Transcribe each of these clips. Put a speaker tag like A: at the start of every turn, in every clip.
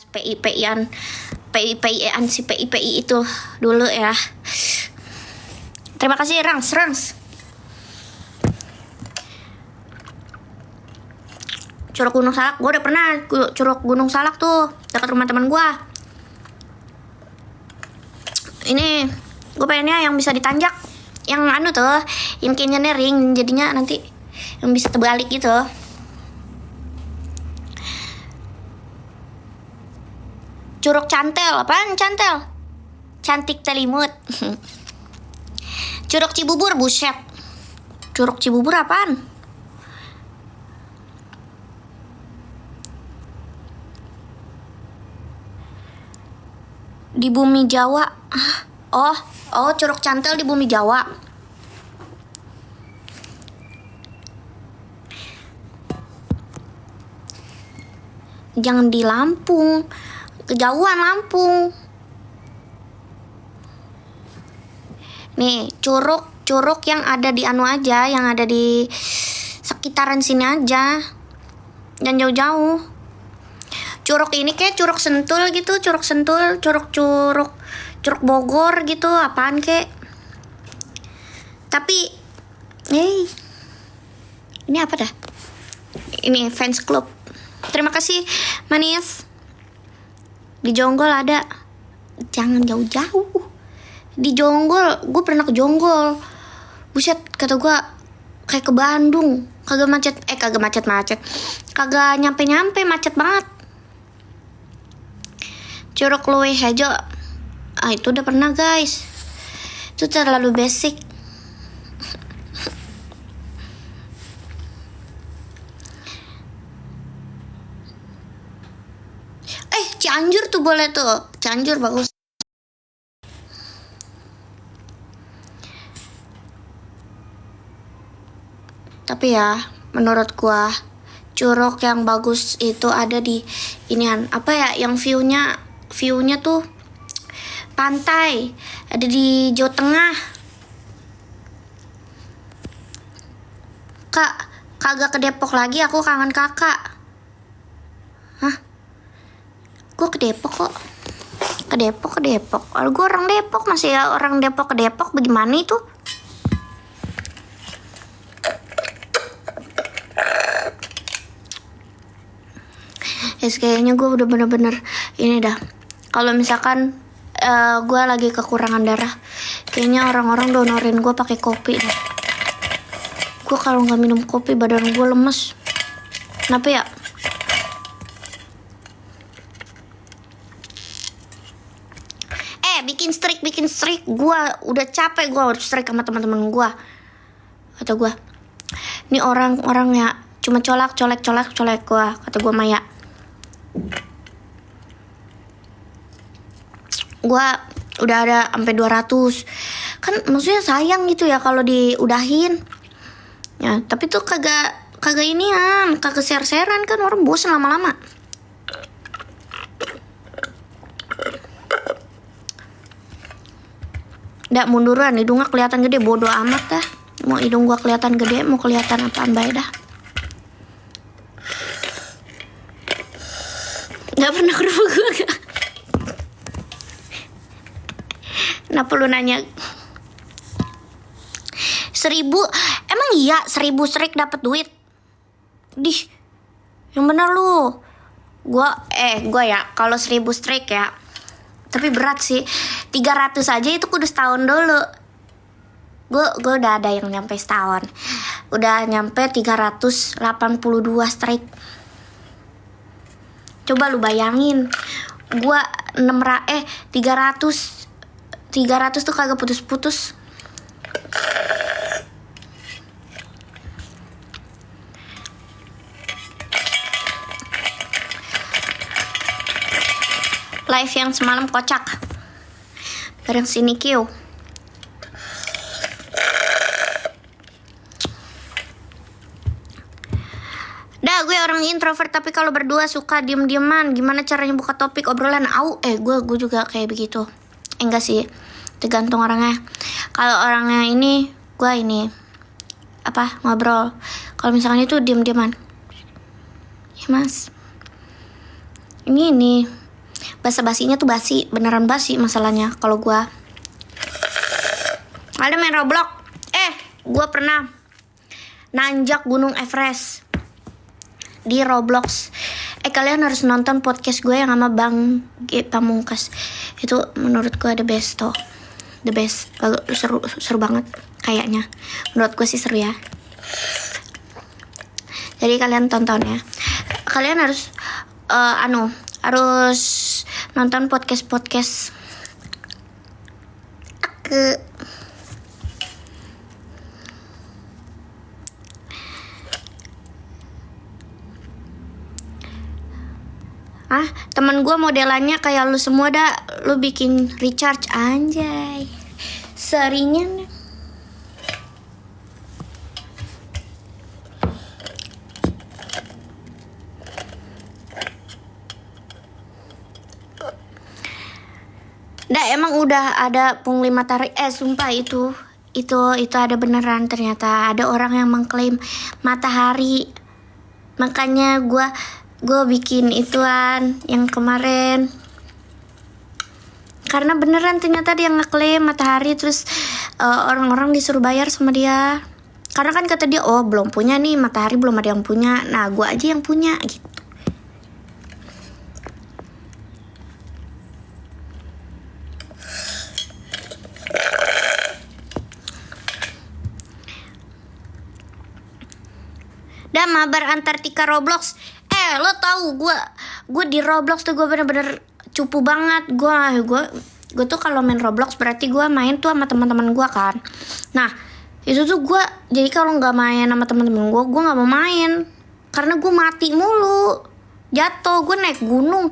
A: PI-PI-an si PI-PI itu dulu ya. Terima kasih Rangs. Curug Gunung Salak, gue udah pernah Curug Gunung Salak tuh dekat rumah teman gue. Ini gue pengennya yang bisa ditanjak, yang anu tuh, yang kayaknya ring, jadinya nanti yang bisa terbalik gitu. Curug Cantel, apaan Cantel? Cantik telimut. Curug Cibubur, buset. Curug Cibubur apaan? Di bumi Jawa. Oh, Curug Cantel di bumi Jawa. Jangan di Lampung. Kejauhan Lampung. Nih, curug yang ada di anu aja, yang ada di sekitaran sini aja. Jangan jauh-jauh. Curug ini kayak Curug Sentul gitu, Curug Sentul, curug Bogor gitu, apaan kek. Tapi ini apa dah? Ini fans club. Terima kasih Manis. Di Jonggol ada. Jangan jauh-jauh. Di Jonggol, gue pernah ke Jonggol. Buset, kata gue kayak ke Bandung. Kagak macet. Kagak nyampe macet banget. Curug Luwe Hejo. Itu udah pernah guys. Itu terlalu basic. Cianjur tuh boleh tuh. Cianjur bagus. Tapi ya, menurut gua curug yang bagus itu ada di inian, apa ya, yang viewnya tuh pantai, ada di Jawa Tengah. Kak, kagak ke Depok lagi, aku kangen kakak. Hah? Gue ke Depok kok. Ke Depok. Kalau gue orang Depok, masih ya orang Depok ke Depok, bagaimana itu? Kayaknya gue udah bener-bener ini dah. Kalau misalkan gue lagi kekurangan darah, kayaknya orang-orang donorin gue pakai kopi dah. Gue kalau nggak minum kopi badan gue lemes. Kenapa ya? Bikin streak. Gue udah capek, gue harus streak sama teman-teman gue. Kata gue, ini orang-orangnya cuma colek gue. Kata gue Maya. Gue udah ada sampai 200. Kan maksudnya sayang gitu ya kalau diudahin. Ya, tapi tuh kagak inian, kagak share-sharean kan, orang bosan lama-lama. Nggak munduran, hidungnya kelihatan gede, bodoh amat dah. Mau hidung gua kelihatan gede, mau kelihatan apaan baik dah. Nggak pernah ke rumah gua gak. Kenapa lu nanya? 1.000, emang iya 1.000 strike dapat duit? Dih, yang bener lu. Gua ya kalau 1.000 strike ya, tapi berat sih. 300 aja itu kudu setahun dulu. Gue udah ada yang nyampe setahun. Udah nyampe 382 strike. Coba lu bayangin. Gue 300 tuh kagak putus-putus. Live yang semalam kocak. Bareng sini Kyo. Dah, gue orang introvert tapi kalau berdua suka diem-dieman. Gimana caranya buka topik obrolan? Gue juga kayak begitu. Enggak sih, tergantung orangnya. Kalau orangnya ini, gue ini ngobrol. Kalau misalnya itu diem-dieman, ya mas, ini basa-basinya tuh basi, beneran basi masalahnya kalau gue. Ada main Roblox. Gue pernah nanjak Gunung Everest di Roblox. Kalian harus nonton podcast gue yang sama Bang G Pamungkas. Itu menurut gue the best tuh. The best. Seru banget kayaknya. Menurut gue sih seru ya. Jadi kalian tonton ya. Kalian harus harus nonton podcast teman gue modelannya kayak lu semua dah. Lu bikin recharge anjay. Seringan. Emang udah ada pungli matahari. Sumpah itu ada beneran. Ternyata ada orang yang mengklaim matahari. Makanya gue bikin ituan yang kemarin. Karena beneran ternyata dia ngeklaim matahari. Terus orang-orang disuruh bayar sama dia. Karena kan kata dia, belum punya nih matahari, belum ada yang punya. Nah gue aja yang punya gitu. Dan mabar Antartika Roblox. Lo tahu gue di Roblox tuh gue bener-bener cupu banget. Gue tuh kalau main Roblox berarti gue main tuh sama teman-teman gue kan. Nah itu tuh gue jadi kalau nggak main sama teman-teman gue nggak mau main karena gue mati mulu, jatuh. Gue naik gunung.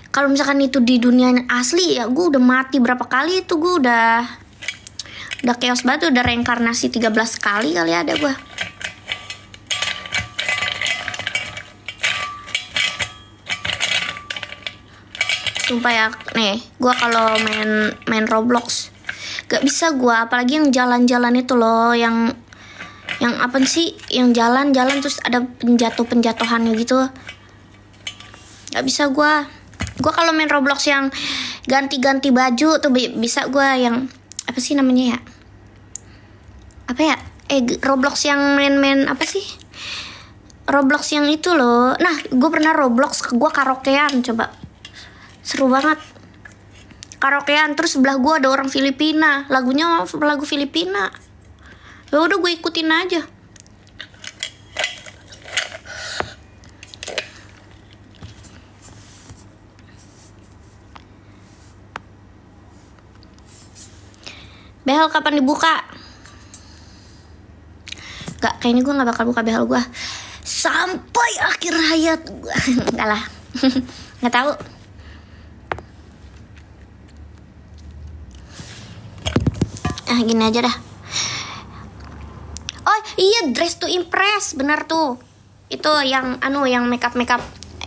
A: Kalau misalkan itu di dunia asli ya gue udah mati berapa kali itu. Gue udah chaos banget. Udah reinkarnasi 13 kali kali ada gue. Sumpah ya, nih, gue kalau main Roblox gak bisa gue, apalagi yang jalan-jalan itu loh, yang apa sih, yang jalan-jalan terus ada penjatuhannya gitu, gak bisa gue. Gue kalau main Roblox yang ganti-ganti baju tuh bisa gue. Yang apa sih namanya ya? Apa ya? Roblox yang main apa sih? Roblox yang itu loh. Nah, gue pernah Roblox, gue karaokean coba. Seru banget karaokean. Terus sebelah gue ada orang Filipina, lagunya lagu Filipina. Ya udah gue ikutin aja. Behel kapan dibuka? Gak, kayaknya gue gak bakal buka behel gue sampai akhir hayat gue. Enggak lah. Gak tahu. Gini aja dah. Oh iya, dress to impress, benar tuh. Itu yang yang makeup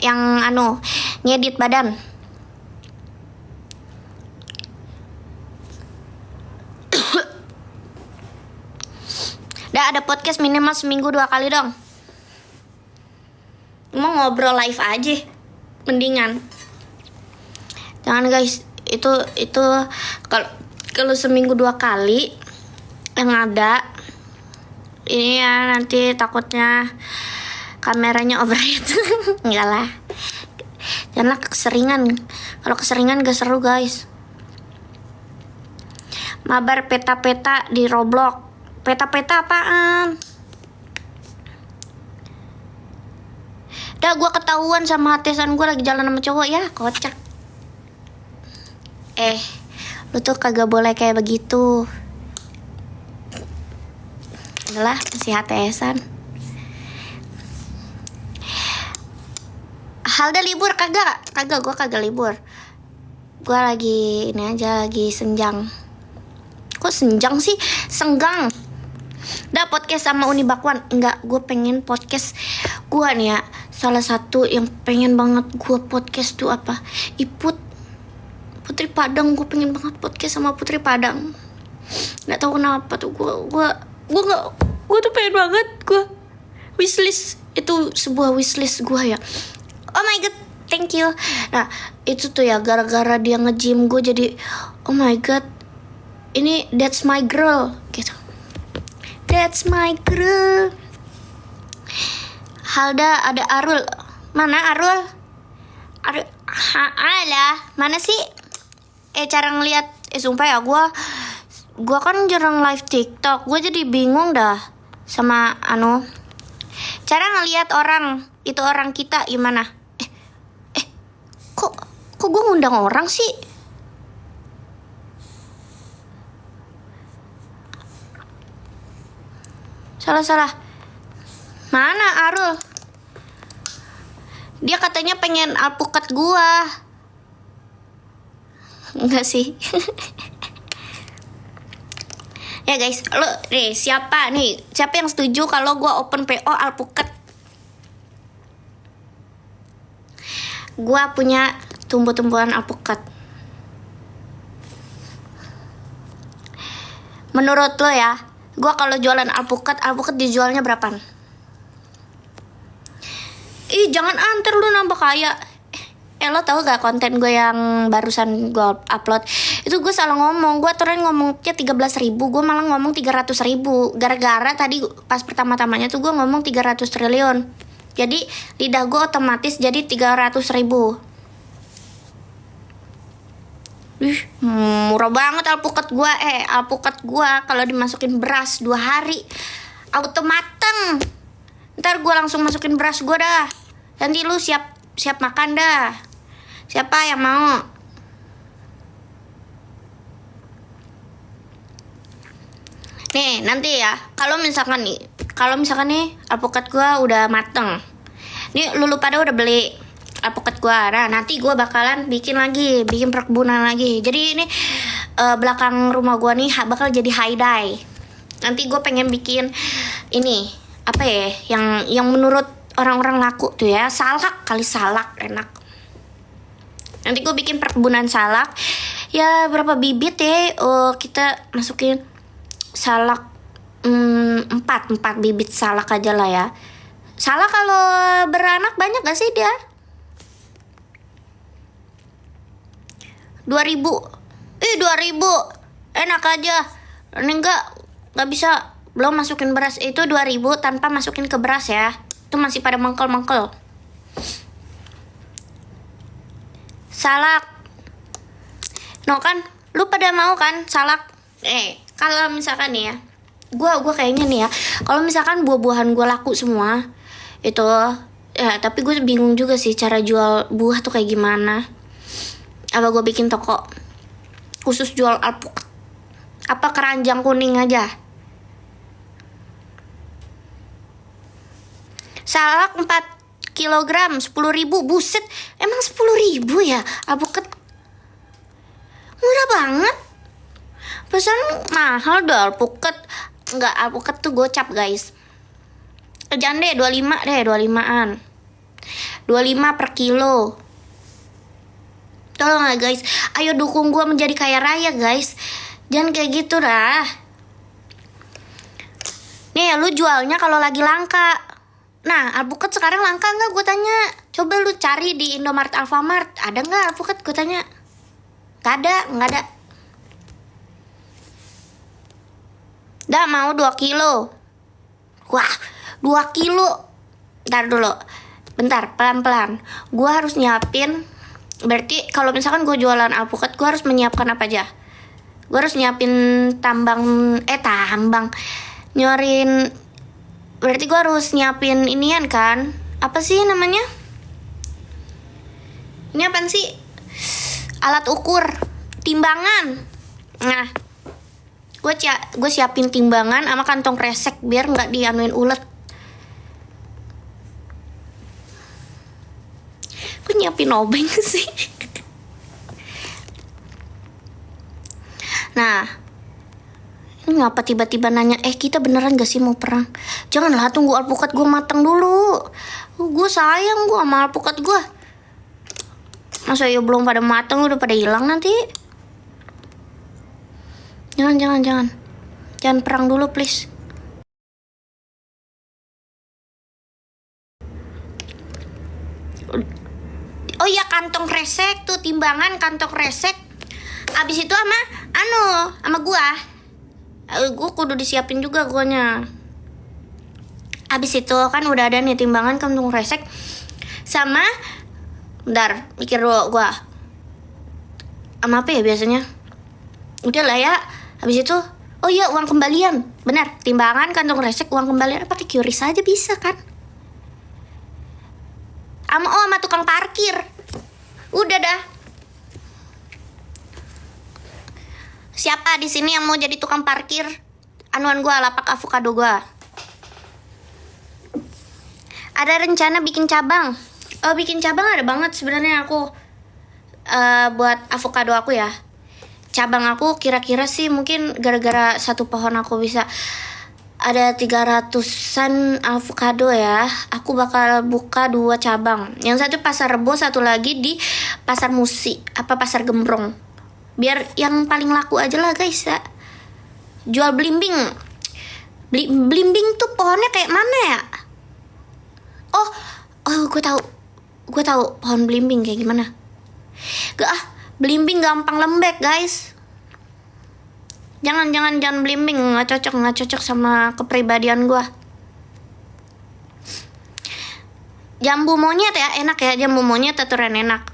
A: yang ngedit badan. Ada podcast minimal seminggu 2 kali dong. Mau ngobrol live aja mendingan. Jangan guys, itu kalau seminggu 2 kali yang ada ini ya, nanti takutnya kameranya overheat. Enggak lah, janganlah keseringan. Kalau keseringan gak seru guys. Mabar peta-peta di Roblox. Peta-peta apaan? Gue ketahuan sama tesan gue lagi jalan sama cowok ya, kocak. Lu tuh kagak boleh kayak begitu. Adalah masih HTS-an. Halda libur kagak? Gue kagak libur. Gue lagi ini aja, lagi senjang. Kok senjang sih? Senggang. Podcast sama Uni Bakwan. Enggak, gue pengen podcast. Gue nih ya, salah satu yang pengen banget gue podcast tuh apa? Putri Padang. Gue pengen banget podcast sama Putri Padang. Nggak tahu kenapa tuh gue tuh pengen banget. Gue wishlist, itu sebuah wishlist gue ya. Oh my god, Thank you. Nah, itu tuh ya gara-gara dia nge-gym gue jadi oh my god. Ini that's my girl gitu. That's my girl. Halda, ada Arul. Mana Arul? Alah, mana sih? Cara ngeliat sumpah ya gua kan jarang live TikTok. Gue jadi bingung dah sama cara ngeliat orang itu orang kita gimana? Kok gue ngundang orang sih? Salah. Mana Arul? Dia katanya pengen alpukat gua. Enggak sih. Ya guys, lo nih siapa yang setuju kalau gua open PO alpukat? Gua punya tumbuh-tumbuhan alpukat. Menurut lo ya, gua kalau jualan alpukat dijualnya berapaan? Ih, jangan antar lu nambah kaya. Lo tau gak konten gue yang barusan gue upload? Itu gue salah ngomong. Gue aturan ngomongnya 13.000, gue malah ngomong 300.000. Gara-gara tadi pas pertama-tamanya tuh gue ngomong 300 triliun. Jadi lidah gue otomatis jadi 300.000. Murah banget alpukat gue. Alpukat gue kalau dimasukin beras 2 hari auto mateng. Ntar gue langsung masukin beras gue dah. Nanti lu siap makan dah. Siapa yang mau? Nih nanti ya, kalau misalkan nih alpukat gue udah mateng. Nih lu pada udah beli alpukat gue. Nah nanti gue bakalan bikin perkebunan lagi. Jadi ini belakang rumah gue nih bakal jadi high dye. Nanti gue pengen bikin ini apa ya yang menurut orang-orang laku tuh ya, salak enak. Nanti gue bikin perkebunan salak. Ya berapa bibit ya? Kita masukin salak 4 bibit salak aja lah ya. Salak kalau beranak banyak gak sih dia? 2.000. 2.000 enak aja. Ini nggak bisa belum masukin beras. Itu 2.000 tanpa masukin ke beras ya. Itu masih pada mengkel. Salak. No kan? Lu pada mau kan salak? Kalau misalkan nih ya, gue kayaknya nih ya, kalau misalkan buah-buahan gue laku semua, itu ya tapi gue bingung juga sih cara jual buah tuh kayak gimana. Apa gue bikin toko khusus jual alpukat? Apa keranjang kuning aja? Salak 4 kilogram 10.000. Buset, emang 10.000 ya alpukat? Murah banget. Pesan mahal deh alpukat. Enggak, alpukat tuh gocap guys. Jangan deh 25-an 25 per kilo. Tolong lah guys, ayo dukung gue menjadi kaya raya guys. Jangan kayak gitu dah. Nih lu jualnya kalau lagi langka. Nah alpukat sekarang langka nggak, gue tanya. Coba lu cari di Indomaret, Alfamart, ada nggak alpukat, gue tanya. Nggak ada. Dah mau 2 kilo. Wah 2 kilo. Ntar dulu, bentar, pelan-pelan. Gue harus nyiapin. Berarti kalau misalkan gue jualan alpukat, gue harus menyiapkan apa aja? Gue harus nyiapin tambang. Nyorin. Berarti gue harus nyiapin inian kan? Apa sih namanya? Ini apaan sih? Alat ukur, timbangan. Nah, gue siapin timbangan sama kantong kresek biar nggak dianuin ulet. Gue nyiapin obeng sih. Nah, ini ngapa tiba-tiba nanya, kita beneran gak sih mau perang? Janganlah, tunggu alpukat gue matang dulu. Gue sayang gue sama alpukat gue. Masa ya belum pada matang udah pada hilang nanti? Jangan. Jangan perang dulu please. Oh kantong kresek tuh, timbangan kantong kresek. Abis itu sama gua kudu disiapin juga guanya. Abis itu kan udah ada nih timbangan kantong kresek sama, bentar mikir dulu gua sama apa ya biasanya. Udah lah ya. Habis itu, oh iya, uang kembalian. Benar, timbangan, kantong kresek, uang kembalian. Pakai QRIS aja bisa kan? Sama tukang parkir. Udah dah. Siapa di sini yang mau jadi tukang parkir? Anuan gua, lapak avocado gua. Ada rencana bikin cabang. Oh, bikin cabang ada banget sebenarnya aku. Buat avocado aku ya. Cabang aku kira-kira sih mungkin gara-gara satu pohon aku bisa ada 300-an avocado ya. Aku bakal buka 2 cabang. Yang satu pasar Rebo, satu lagi di pasar Musi, pasar Gembrong. Biar yang paling laku aja lah guys ya. Jual belimbing. Belimbing tuh pohonnya kayak mana ya? Oh, gue tahu pohon belimbing kayak gimana. Belimbing gampang lembek guys. Jangan belimbing, nggak cocok sama kepribadian gua. Jambu monyet ya enak ya, jambu monyet aturan enak.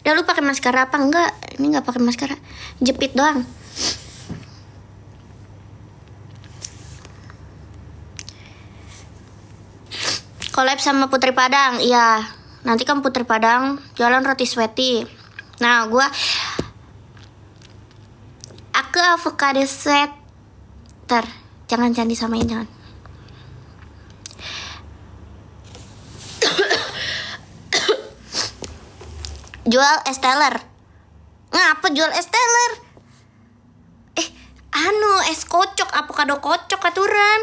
A: Udah, lu pakai maskara apa enggak? Ini nggak pakai maskara, jepit doang. Collab sama Putri Padang, iya. Nanti kan Putri Padang jualan roti sweaty. Nah, aku avocado sweater. Jangan disamain, jangan. Jual es teler. Ngapa jual es teler? Es kocok, avocado kocok aturan.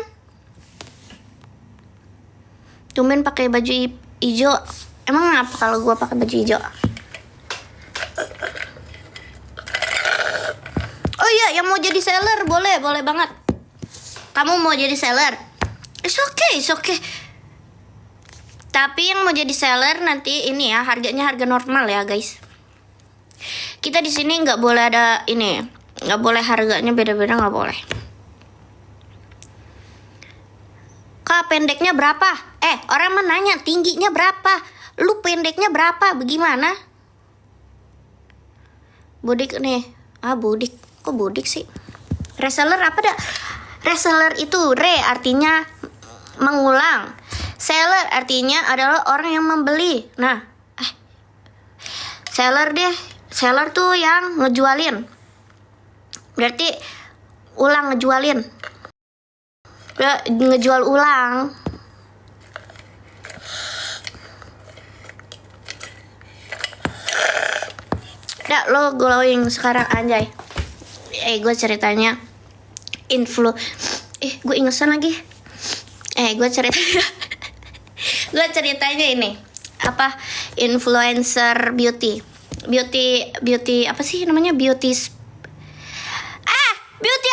A: Tumben pakai baju hijau. Emang apa kalau gue pakai baju hijau? Oh iya, yang mau jadi seller boleh banget. Kamu mau jadi seller? It's okay. Tapi yang mau jadi seller nanti ini ya, harganya harga normal ya guys. Kita di sini nggak boleh ada ini, nggak boleh harganya beda-beda, nggak boleh. Kak, pendeknya berapa? Orang menanya tingginya berapa? Lu pendeknya berapa? Bagaimana? Bodik nih. Bodik. Kok bodik sih? Reseller apa dah? Reseller itu artinya mengulang. Seller artinya adalah orang yang membeli. Nah, seller deh. Seller tuh yang ngejualin. Berarti ulang ngejualin. Ngejual ulang. Ya, lo glowing sekarang anjay. Gue ceritanya gue ingetan lagi. Gue ceritanya ini influencer beauty apa sih namanya, beauty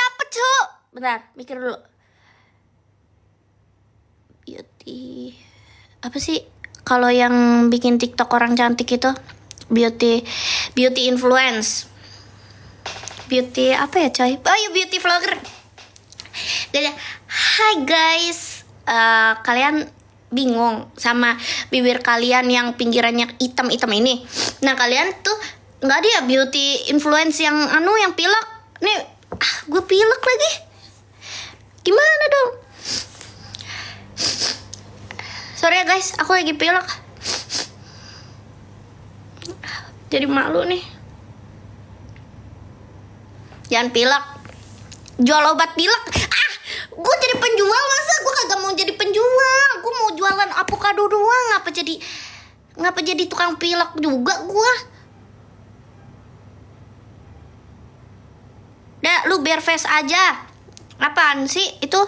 A: apa cuy? Bentar, mikir dulu. Beauty apa sih kalau yang bikin TikTok orang cantik itu? Beauty influence. Beauty apa ya coy? Oh iya, beauty vlogger. Hai guys, kalian bingung sama bibir kalian yang pinggirannya hitam-hitam ini? Nah, kalian tuh nggak ada ya beauty influence yang yang pilek? Nih, gue pilek lagi. Gimana dong? Sorry ya guys, aku lagi pilek. Jadi malu nih. Jangan pilek. Jual obat pilek. Gue jadi penjual, masa gue kagak mau jadi penjual? Gue mau jualan avocado doang. Ngapa jadi tukang pilek juga gue? Dah, lu bare face aja. Apaan sih itu?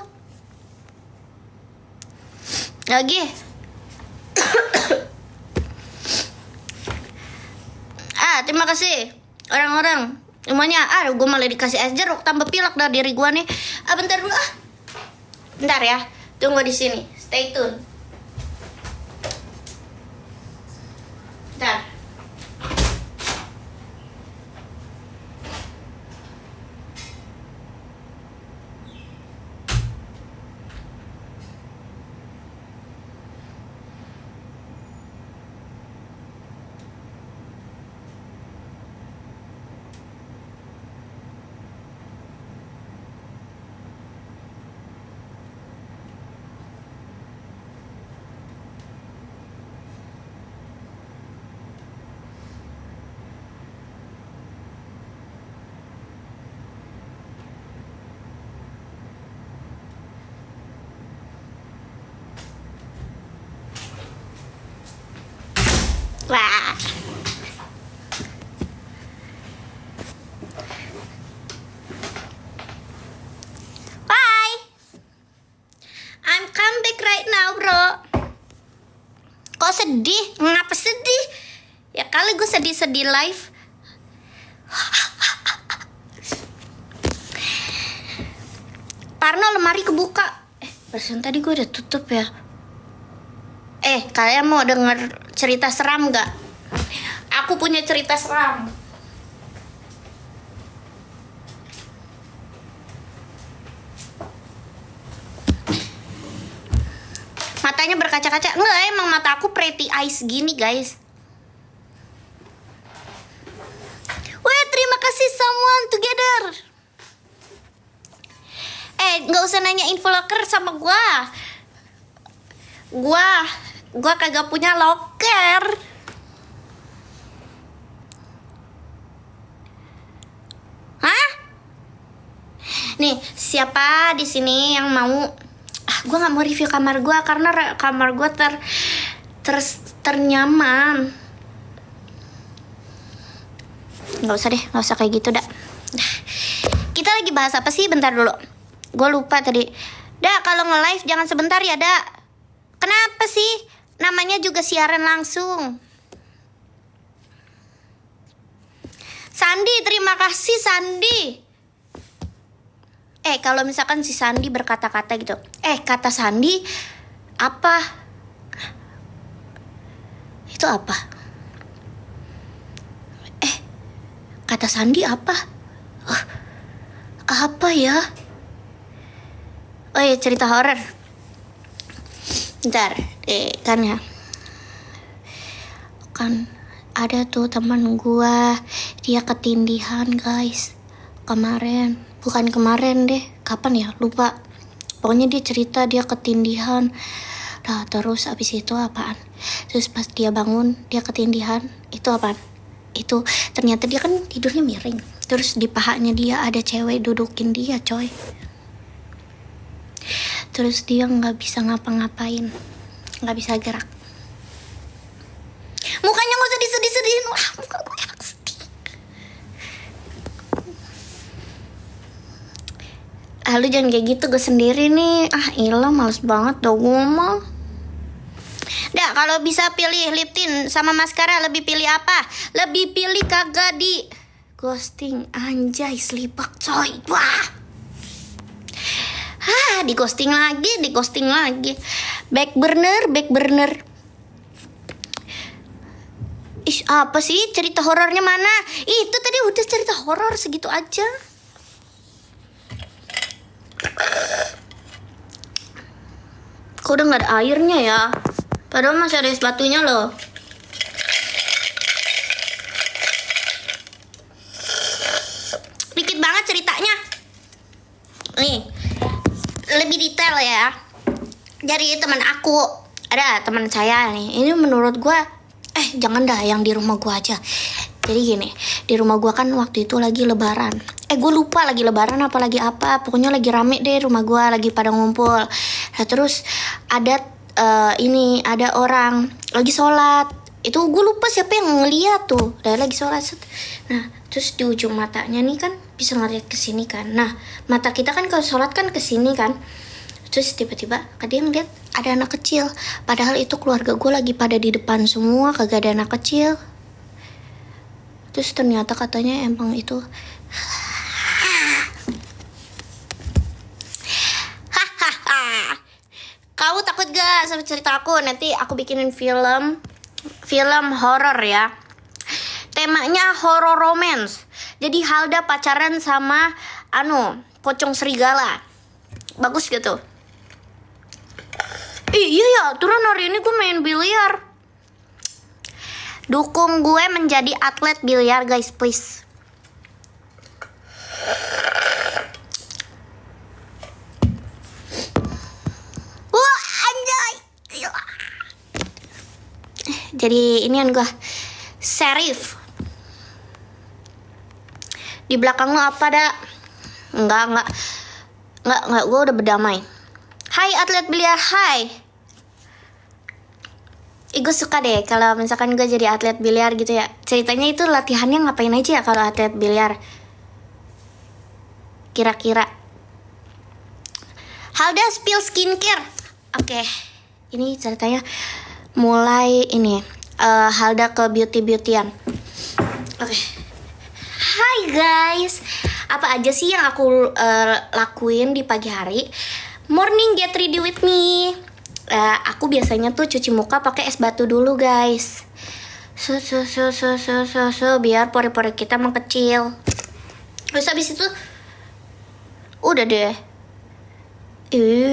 A: Lagi. Terima kasih orang-orang semuanya. Gue malah dikasih es jeruk tambah pilek dah diri gue nih. Bentar dulu bentar ya, tunggu di sini, stay tune. Wah. Bye. I'm come back right now, bro. Kok sedih? Ngapa sedih? Ya kali gue sedih-sedih live. Parno, lemari kebuka. Persen tadi gue udah tutup ya. Kalian mau denger cerita seram gak? Aku punya cerita seram. Matanya berkaca-kaca. Enggak, emang mata aku pretty eyes gini, guys. Weh, terima kasih someone together. Nggak usah nanya info locker sama gua. Gua kagak punya locker. Hah? Nih, siapa di sini yang mau? Gua nggak mau review kamar gua karena kamar gua ternyaman. Nggak usah deh, nggak usah kayak gitu dah. Kita lagi bahas apa sih? Bentar dulu. Gue lupa tadi. Kalau nge-live jangan sebentar ya, Kenapa sih? Namanya juga siaran langsung. Sandi, terima kasih Sandi. Kalau misalkan si Sandi berkata-kata gitu. Kata Sandi apa? Itu apa? Kata Sandi apa? Apa ya? Cerita horor. Bentar, kan ya. Kan ada tuh teman gua, dia ketindihan, guys. Bukan kemarin deh. Kapan ya? Lupa. Pokoknya dia cerita dia ketindihan. Nah, terus abis itu apaan? Terus pas dia bangun, dia ketindihan. Itu apaan? Itu ternyata dia kan tidurnya miring. Terus di pahanya dia ada cewek dudukin dia, coy. Terus dia nggak bisa ngapa-ngapain, nggak bisa gerak. Mukanya nggak usah disedih-sedihin. Wah, muka gue emang sedih. Lu jangan kayak gitu, gue sendiri nih. Ilah, males banget dah gue mah. Kalau bisa pilih lip tint sama maskara, lebih pilih apa? Lebih pilih kagak di ghosting. Anjay, selibak coy. Wah. Di ghosting lagi. Back burner. Apa sih cerita horornya mana? Itu tadi udah cerita horor segitu aja. Kok udah gak ada airnya ya? Padahal masih ada es batunya loh. Dikit banget ceritanya. Nih, lebih detail ya. Dari teman aku, ada teman saya nih. Ini menurut gue, jangan dah yang di rumah gue aja. Jadi gini, di rumah gue kan waktu itu lagi lebaran. Gue lupa lagi lebaran apa lagi apa. Pokoknya lagi rame deh rumah gue, lagi pada ngumpul. Nah terus ada ada orang lagi sholat. Itu gue lupa siapa yang ngeliat tuh. Dia lagi sholat. Nah terus di ujung matanya nih kan bisa ngeliat ke sini kan. Nah mata kita kan kalau sholat kan ke sini kan. Terus tiba-tiba dia ngeliat ada anak kecil. Padahal itu keluarga gue lagi pada di depan semua, kagak ada anak kecil. Terus ternyata katanya emang itu. Kamu takut gak sama cerita aku? Nanti aku bikinin film horor ya. Temanya horror romance. Jadi Halda pacaran sama pocong serigala. Bagus gitu. Iya ya, turun hari ini gue main biliar. Dukung gue menjadi atlet biliar guys, please. Wah, anjay. Jadi inian gue Serif. Di belakang lo apa dah? Enggak, gue udah berdamai. Hai atlet biliar, hai. Gue suka deh kalau misalkan gue jadi atlet biliar gitu ya. Ceritanya itu latihannya ngapain aja ya kalau atlet biliar? Kira-kira. Halda spill skincare. Oke, ini ceritanya mulai ini. Halda ke beauty-beautyan. Oke. Hai guys. Apa aja sih yang aku lakuin di pagi hari? Morning get ready with me. Aku biasanya tuh cuci muka pakai es batu dulu guys. Biar pori-pori kita mengkecil. Terus habis itu udah deh.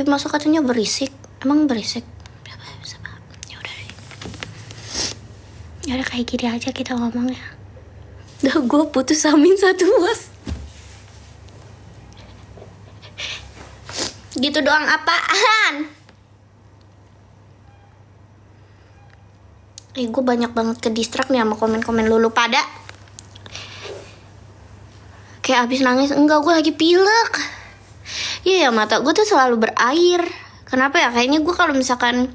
A: Masa katanya berisik? Emang berisik? Ya udah deh. Ya udah kayak gini aja kita ngomongnya. Dah gue putus amin satu bos. Gitu doang apaan? Gue banyak banget ke distract nih sama komen-komen lulu pada. Kayak abis nangis. Enggak, gue lagi pilek. Iya, mata gue tuh selalu berair. Kenapa ya? Kayaknya gue kalau misalkan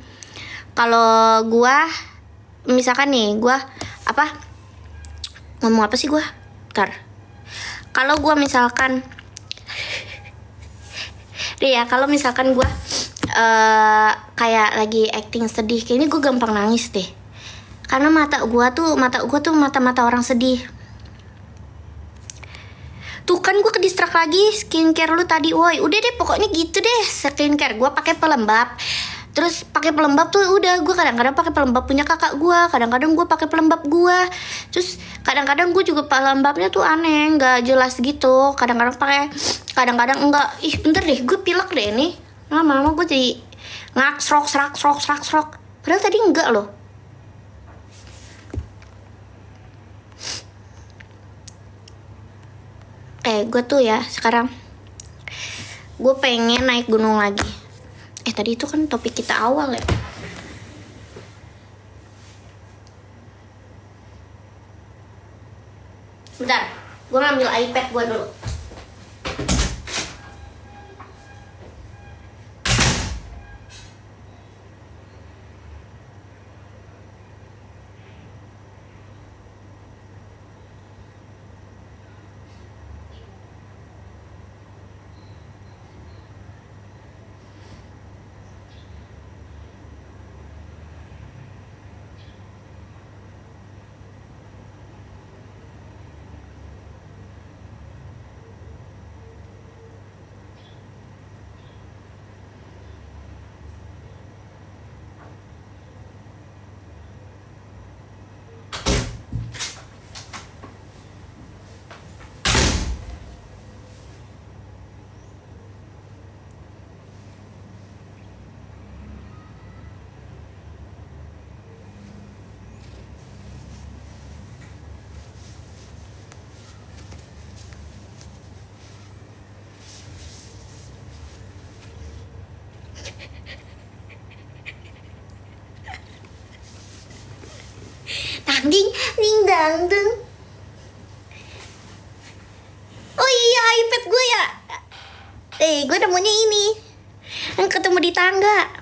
A: nih gue apa? Ngomong apa sih gue? Ntar. Kalau gue misalkan kalau misalkan gue kayak lagi acting sedih, kayaknya gue gampang nangis deh. Karena mata gue tuh mata orang sedih. Tuh kan gue kedistrak lagi skincare lu tadi, woi. Udah deh pokoknya gitu deh skincare. Gue pakai pelembab. Terus pakai pelembab tuh udah, gue kadang-kadang pakai pelembab punya kakak gue, kadang-kadang gue pakai pelembab gue. Terus kadang-kadang gue juga pelembabnya tuh aneh, nggak jelas gitu. Kadang-kadang pakai, kadang-kadang enggak. Bentar deh, gue pilek deh nih. Lama-lama gue jadi serak. Padahal tadi enggak loh. Gue tuh ya sekarang gue pengen naik gunung lagi. Tadi itu kan topik kita awal ya. Bentar, gue ngambil iPad gue dulu. Ding dang dung. Oh iya, iPad gue ya. Gue nemunya ini yang ketemu di tangga.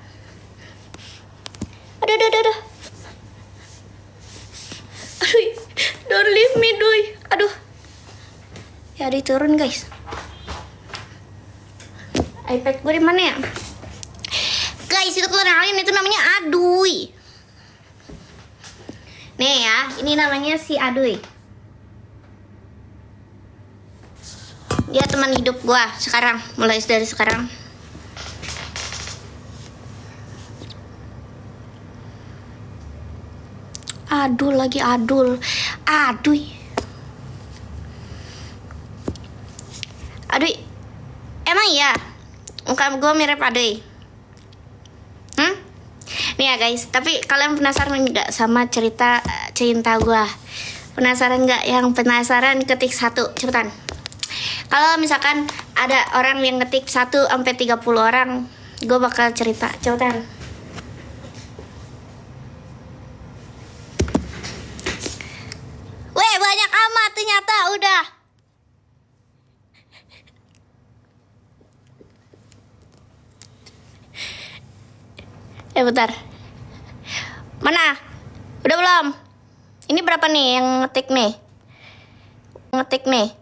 A: Aduh. Aduh, don't leave me, duy. Aduh. Ya diturun guys. iPad gue di mana ya? Guys, itu kenalin, itu namanya Aduy. Nih ya, ini namanya si Aduy. Dia teman hidup gua sekarang, mulai dari sekarang. Aduy. Emang iya? Muka gua mirip Aduy. Nih ya guys, tapi kalian penasaran nggak sama cerita cinta gue? Penasaran nggak? Yang penasaran ketik 1, cepetan. Kalau misalkan ada orang yang ngetik 1 sampai 30 orang, gue bakal cerita, cepetan. Weh, banyak amat ternyata, udah. Bentar. Mana? Udah belum? Ini berapa nih yang ngetik nih? Ngetik nih.